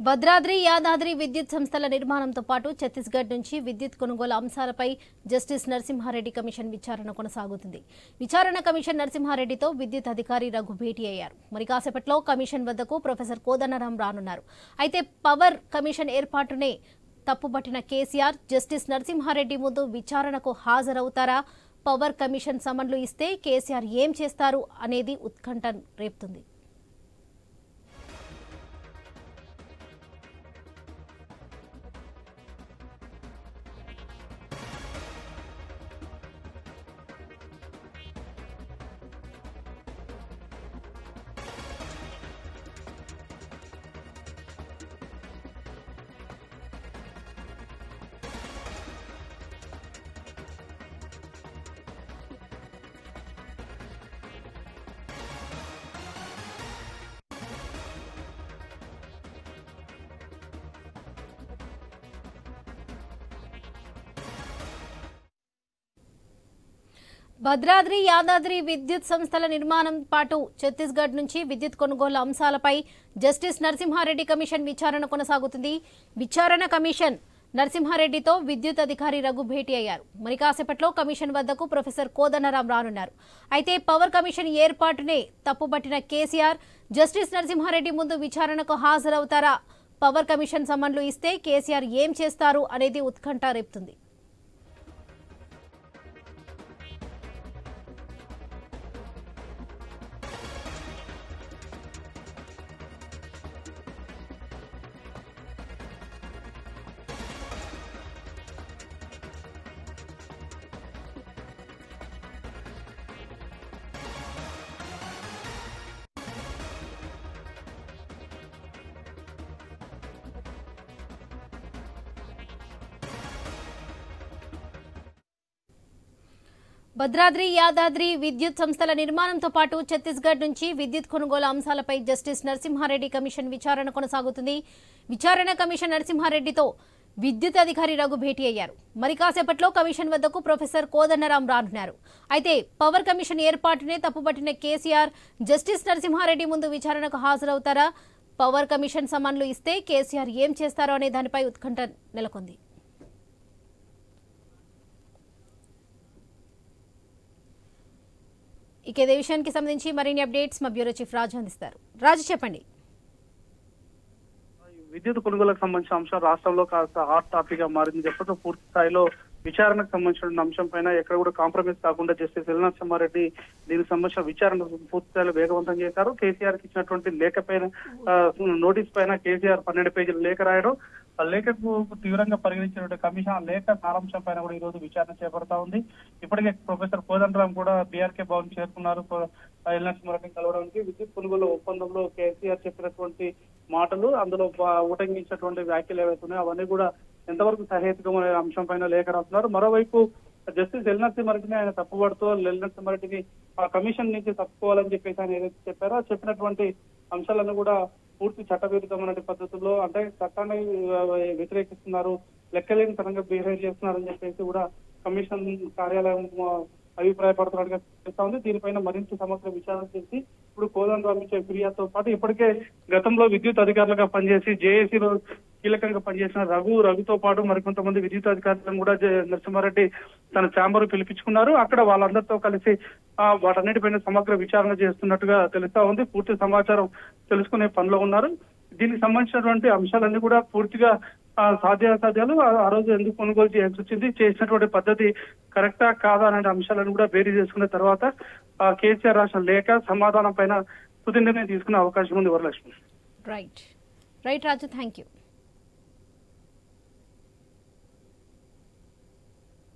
భద్రాద్రి యాదాద్రి విద్యుత్ సంస్థల నిర్మాణంతో పాటు ఛత్తీస్గఢ్ నుంచి విద్యుత్ కొనుగోలు అంశాలపై జస్టిస్ నరసింహారెడ్డి కమిషన్ విచారణ కొనసాగుతుంది. విచారణ కమిషన్ నరసింహారెడ్డితో విద్యుత్ అధికారి రఘు భేటీ అయ్యారు. మరి కాసేపట్లో కమిషన్ వద్దకు ప్రొఫెసర్ కోదండరాం రానున్నారు. అయితే పవర్ కమిషన్ ఏర్పాటునే తప్పుపట్టిన కేసీఆర్ జస్టిస్ నరసింహారెడ్డి ముందు విచారణకు హాజరవుతారా? పవర్ కమిషన్ సమన్లు ఇస్తే కేసీఆర్ ఏం చేస్తారు అనేది ఉత్కంఠ రేపుతుంది. భద్రాద్రి యాదాద్రి విద్యుత్ సంస్థల నిర్మాణం పాటు ఛత్తీస్గఢ్ నుంచి విద్యుత్ కొనుగోలు అంశాలపై జస్టిస్ నరసింహారెడ్డి కమిషన్ విచారణ కొనసాగుతుంది. విచారణ కమిషన్ నరసింహారెడ్డితో విద్యుత్ అధికారి రఘు భేటీ అయ్యారు. మరి కాసేపట్లో కమిషన్ వద్దకు ప్రొఫెసర్ కోదండరాం రానున్నారు. అయితే పవర్ కమిషన్ ఏర్పాటునే తప్పుపట్టిన కేసీఆర్ జస్టిస్ నరసింహారెడ్డి ముందు విచారణకు హాజరవుతారా? పవర్ కమిషన్ సమన్లు ఇస్తే కేసీఆర్ ఏం చేస్తారు అనేది ఉత్కంఠ రేపుతుంది. భద్రాద్రి యాదాద్రి విద్యుత్ సంస్థల నిర్మాణంతో పాటు ఛత్తీస్గఢ్ నుంచి విద్యుత్ కొనుగోలు అంశాలపై జస్టిస్ నరసింహారెడ్డి కమిషన్ విచారణ కొనసాగుతుంది. విచారణ కమిషన్ నరసింహారెడ్డితో విద్యుత్ అధికారి రఘు భేటీ అయ్యారు. మరి కాసేపట్లో కమిషన్ వద్దకు ప్రొఫెసర్ కోదండరాం రానున్నారు. అయితే పవర్ కమిషన్ ఏర్పాటునే తప్పుపట్టిన కేసీఆర్ జస్టిస్ నరసింహారెడ్డి ముందు విచారణకు హాజరవుతారా? పవర్ కమిషన్ సమన్లు ఇస్తే కేసీఆర్ ఏం చేస్తారో అనే దానిపై ఉత్కంఠ నెలకొంది. ఇక ఇదే విషయానికి సంబంధించి మరిన్ని అప్డేట్స్ మా బ్యూరో చీఫ్ రాజు అందిస్తారు. రాజు చెప్పండి. విద్యుత్ కొనుగోలుకు సంబంధించిన అంశం రాష్ట్రంలో కాస్త హాట్ టాపిక్ గా మారింది చెప్పడం పూర్తి స్థాయిలో విచారణకు సంబంధించిన అంశం పైన ఎక్కడ కూడా కాంప్రమైజ్ కాకుండా జస్టిస్ ఎల్ నరసింహారెడ్డి దీనికి సంబంధించిన విచారణ పూర్తి స్థాయిలో వేగవంతం చేశారు. కేసీఆర్ కి ఇచ్చినటువంటి లేఖ పైన నోటీస్ పైన కేసీఆర్ 12 పేజీల లేఖ రాయడం, ఆ లేఖకు తీవ్రంగా పరిగణించినటువంటి కమిషన్ ఆ లేఖ సారాంశం పైన కూడా ఈ రోజు విచారణ చేపడతా ఉంది. ఇప్పటికే ప్రొఫెసర్ కోదండరాం కూడా బీఆర్కే భవన్ చేరుకున్నారు ఎల్ నరసింహారెడ్డిని కలవడానికి. విద్యుత్ కొనుగోలు ఒప్పందంలో కేసీఆర్ చెప్పినటువంటి మాటలు, అందులో ఉటంకించినటువంటి వ్యాఖ్యలు ఏవైతున్నాయో అవన్నీ కూడా ఎంతవరకు సహేతుకమైన అంశం పైన లేఖ రాస్తున్నారు. మరోవైపు జస్టిస్ ఎల్ నరసింహారెడ్డిని ఆయన తప్పుపడుతూ ఎల్ నరసింహారెడ్డిని ఆ కమిషన్ నుంచి తప్పుకోవాలని చెప్పేసి ఆయన ఏదైతే చెప్పారో చెప్పినటువంటి అంశాలను కూడా పూర్తి చట్టవిరుద్ధమైన పద్ధతుల్లో అంటే చట్టాన్ని వ్యతిరేకిస్తున్నారు, లెక్కలేని తరంగా బిహేవ్ చేస్తున్నారని చెప్పేసి కూడా కమిషన్ కార్యాలయం అభిప్రాయపడుతున్నట్టుగా తెలుస్తా ఉంది. దీనిపైన మరింత సమగ్ర విచారణ చేసి ఇప్పుడు కోదండరాం ఇచ్చే ఫిర్యాదుతో పాటు ఇప్పటికే గతంలో విద్యుత్ అధికారులుగా పనిచేసి జేఏసీలో కీలకంగా పనిచేసిన రఘుతో పాటు మరికొంతమంది విద్యుత్ అధికారులను కూడా నరసింహారెడ్డి తన ఛాంబర్ పిలిపించుకున్నారు. అక్కడ వాళ్ళందరితో కలిసి వాటన్నిటిపైన సమగ్ర విచారణ చేస్తున్నట్టుగా తెలుస్తా ఉంది. పూర్తి సమాచారం తెలుసుకునే పనిలో ఉన్నారు. దీనికి సంబంధించినటువంటి అంశాలన్నీ కూడా పూర్తిగా సాధ్యాసాధ్యాలు, ఆ రోజు ఎందుకు కొనుగోలు చేయాల్సి వచ్చింది, చేసినటువంటి పద్ధతి కరెక్టా కాదా అనే అంశాలను కూడా బేరీ చేసుకున్న తర్వాత కేసీఆర్ రాసిన లేఖ సమాధానం పైన తుది నిర్ణయం తీసుకునే అవకాశం ఉంది. Varalakshmi. Right Raju, thank you.